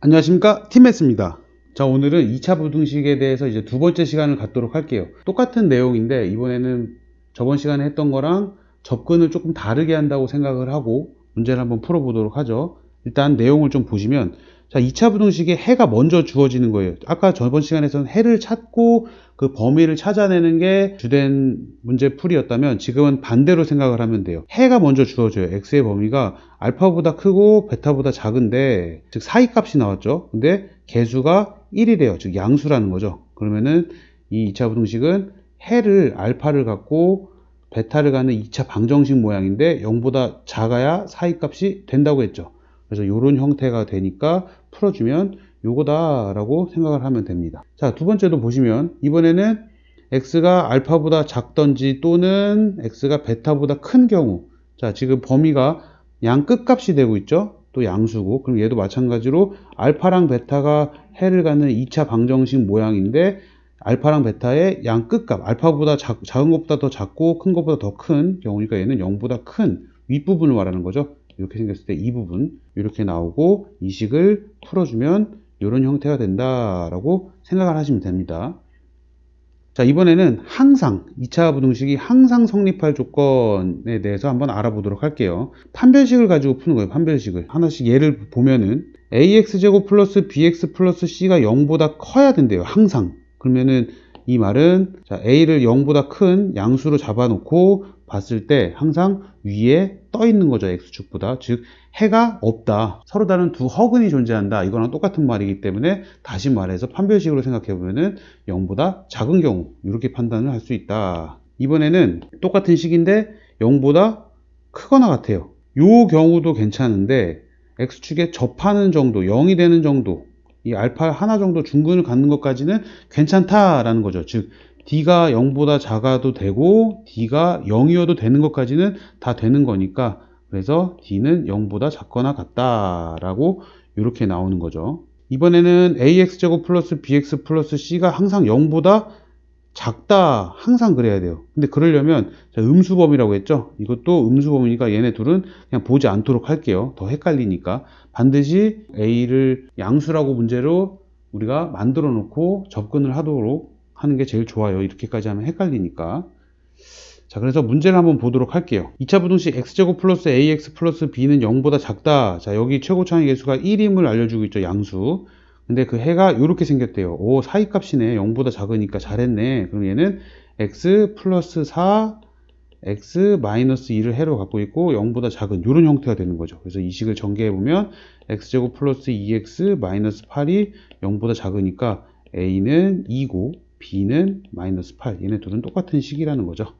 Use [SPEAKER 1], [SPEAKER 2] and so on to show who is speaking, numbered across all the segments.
[SPEAKER 1] 안녕하십니까, 팀메스입니다. 자, 오늘은 2차 부등식에 대해서 이제 두 번째 시간을 갖도록 할게요. 똑같은 내용인데 이번에는 저번 시간에 했던 거랑 접근을 조금 다르게 한다고 생각을 하고 문제를 한번 풀어보도록 하죠. 일단 내용을 좀 보시면, 자, 2차 부등식에 해가 먼저 주어지는 거예요. 아까 저번 시간에서는 해를 찾고 그 범위를 찾아내는 게 주된 문제풀이였다면 지금은 반대로 생각을 하면 돼요. 해가 먼저 주어져요. x의 범위가 알파보다 크고 베타보다 작은데, 즉 사이값이 나왔죠. 근데 개수가 1이래요. 즉 양수라는 거죠. 그러면은 이 2차 부등식은 해를 알파를 갖고 베타를 갖는 2차 방정식 모양인데 0보다 작아야 사이값이 된다고 했죠. 그래서 이런 형태가 되니까 풀어주면 요거다 라고 생각을 하면 됩니다. 자, 두 번째도 보시면 이번에는 x가 알파보다 작던지 또는 x가 베타보다 큰 경우, 자, 지금 범위가 양 끝값이 되고 있죠. 또 양수고, 그럼 얘도 마찬가지로 알파랑 베타가 해를 갖는 2차 방정식 모양인데 알파랑 베타의 양 끝값, 알파보다 작은 것보다 더 작고 큰 것보다 더 큰 경우니까 얘는 0보다 큰 윗부분을 말하는 거죠. 이렇게 생겼을 때 이 부분 이렇게 나오고 이 식을 풀어주면 이런 형태가 된다라고 생각을 하시면 됩니다. 자, 이번에는 항상 2차 부등식이 항상 성립할 조건에 대해서 한번 알아보도록 할게요. 판별식을 가지고 푸는 거예요. 판별식을 하나씩 예를 보면은 ax제곱 플러스 bx 플러스 c가 0보다 커야 된대요. 항상. 그러면은 이 말은, 자, a를 0보다 큰 양수로 잡아놓고 봤을 때 항상 위에 떠 있는 거죠. x축보다. 즉 해가 없다. 서로 다른 두 허근이 존재한다. 이거랑 똑같은 말이기 때문에 다시 말해서 판별식으로 생각해 보면은 0보다 작은 경우 이렇게 판단을 할 수 있다. 이번에는 똑같은 식인데 0보다 크거나 같아요. 요 경우도 괜찮은데 x축에 접하는 정도, 0이 되는 정도, 이 알파 하나 정도 중근을 갖는 것까지는 괜찮다라는 거죠. 즉 d가 0보다 작아도 되고 d가 0이어도 되는 것까지는 다 되는 거니까, 그래서 d는 0보다 작거나 같다라고 이렇게 나오는 거죠. 이번에는 ax제곱 플러스 bx 플러스 c가 항상 0보다 작다, 항상 그래야 돼요. 근데 그러려면 음수범위라고 했죠. 이것도 음수범위니까 얘네 둘은 그냥 보지 않도록 할게요. 더 헷갈리니까. 반드시 a를 양수라고 문제로 우리가 만들어 놓고 접근을 하도록 하는 게 제일 좋아요. 이렇게까지 하면 헷갈리니까. 자, 그래서 문제를 한번 보도록 할게요. 2차 부등식 x제곱 플러스 ax 플러스 b는 0보다 작다. 자, 여기 최고차항의 개수가 1임을 알려주고 있죠. 양수. 근데 그 해가 이렇게 생겼대요. 오, 사이값이네. 0보다 작으니까 잘했네. 그럼 얘는 x 플러스 4, x 마이너스 2를 해로 갖고 있고 0보다 작은 이런 형태가 되는 거죠. 그래서 이 식을 전개해보면 x제곱 플러스 2x 마이너스 8이 0보다 작으니까 a는 2고 b는 마이너스 8. 얘네 둘은 똑같은 식이라는 거죠.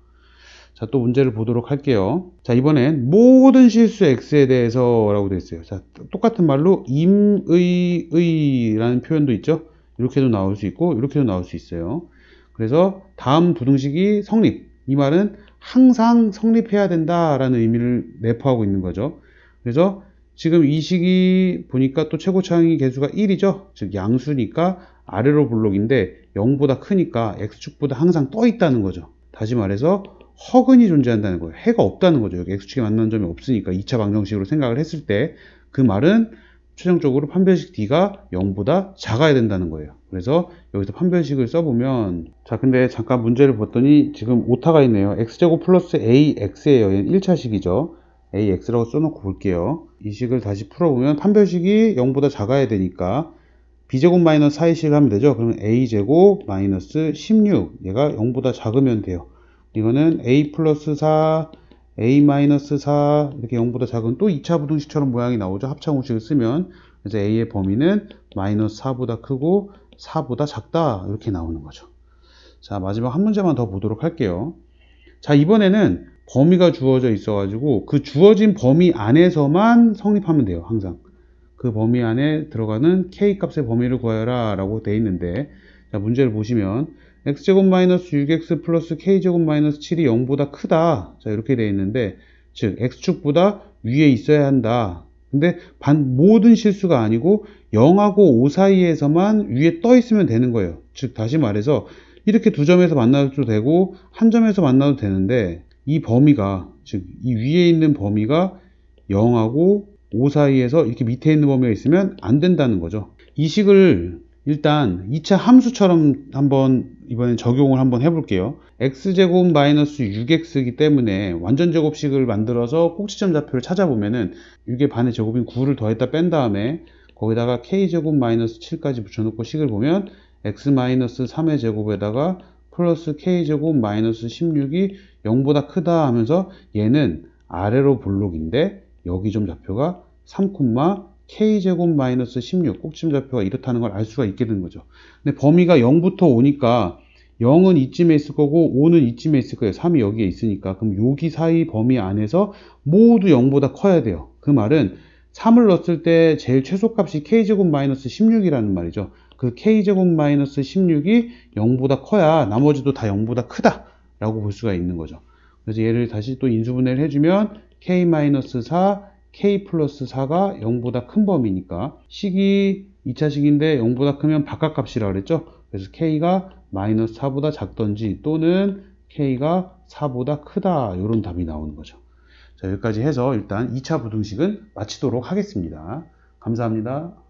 [SPEAKER 1] 자, 또 문제를 보도록 할게요. 자, 이번엔 모든 실수 x에 대해서 라고 되어 있어요. 자, 똑같은 말로 임의라는 표현도 있죠. 이렇게도 나올 수 있고 이렇게도 나올 수 있어요. 그래서 다음 부등식이 성립, 이 말은 항상 성립해야 된다라는 의미를 내포하고 있는 거죠. 그래서 지금 이 식이 보니까 또 최고차항의 개수가 1이죠. 즉 양수니까 아래로 블록인데 0보다 크니까 x축보다 항상 떠 있다는 거죠. 다시 말해서 허근이 존재한다는 거예요. 해가 없다는 거죠. 여기 x축에 만나는 점이 없으니까 2차 방정식으로 생각을 했을 때 그 말은 최종적으로 판별식 d가 0보다 작아야 된다는 거예요. 그래서 여기서 판별식을 써보면, 자, 근데 잠깐 문제를 봤더니 지금 오타가 있네요. x제곱 플러스 ax예요. 얘는 1차식이죠. ax라고 써놓고 볼게요. 이 식을 다시 풀어보면 판별식이 0보다 작아야 되니까 b제곱 마이너스 4의 식을 하면 되죠. 그러면 a제곱 마이너스 16, 얘가 0보다 작으면 돼요. 이거는 a 플러스 4, a 마이너스 4, 이렇게 0보다 작은 또 2차 부등식처럼 모양이 나오죠. 합창호식을 쓰면. 그래서 a의 범위는 마이너스 4보다 크고 4보다 작다, 이렇게 나오는 거죠. 자, 마지막 한 문제만 더 보도록 할게요. 자, 이번에는 범위가 주어져 있어 가지고 그 주어진 범위 안에서만 성립하면 돼요. 항상 그 범위 안에 들어가는 k 값의 범위를 구하여라 라고 되어 있는데, 자, 문제를 보시면 x제곱 마이너스 6x 플러스 k제곱 마이너스 7이 0보다 크다. 자, 이렇게 되어 있는데, 즉 x축보다 위에 있어야 한다. 근데 모든 실수가 아니고 0하고 5 사이에서만 위에 떠 있으면 되는 거예요. 즉 다시 말해서 이렇게 두 점에서 만나도 되고 한 점에서 만나도 되는데, 이 범위가, 즉 이 위에 있는 범위가 0하고 5 사이에서 이렇게 밑에 있는 범위가 있으면 안 된다는 거죠. 이 식을 일단 2차 함수처럼 한번 이번엔 적용을 한번 해볼게요. x제곱 마이너스 6x이기 때문에 완전제곱식을 만들어서 꼭지점 좌표를 찾아보면은 6의 반의 제곱인 9를 더했다 뺀 다음에 거기다가 k제곱 마이너스 7까지 붙여놓고 식을 보면 x 마이너스 3의 제곱에다가 플러스 k제곱 마이너스 16이 0보다 크다 하면서 얘는 아래로 볼록인데 여기 점 좌표가 3, k제곱 마이너스 16 꼭지점 좌표가 이렇다는 걸 알 수가 있게 된 거죠. 근데 범위가 0부터 5니까 0은 이쯤에 있을 거고 5는 이쯤에 있을 거예요. 3이 여기에 있으니까. 그럼 여기 사이 범위 안에서 모두 0보다 커야 돼요. 그 말은 3을 넣었을 때 제일 최소값이 k제곱 마이너스 16이라는 말이죠. 그 k제곱 마이너스 16이 0보다 커야 나머지도 다 0보다 크다 라고 볼 수가 있는 거죠. 그래서 얘를 다시 또 인수분해를 해주면 k 마이너스 4 k 플러스 4가 0보다 큰 범위니까 식이 2차식인데 0보다 크면 바깥값이라 그랬죠. 그래서 k가 마이너스 4보다 작던지 또는 k가 4보다 크다 이런 답이 나오는 거죠. 자, 여기까지 해서 일단 2차 부등식은 마치도록 하겠습니다. 감사합니다.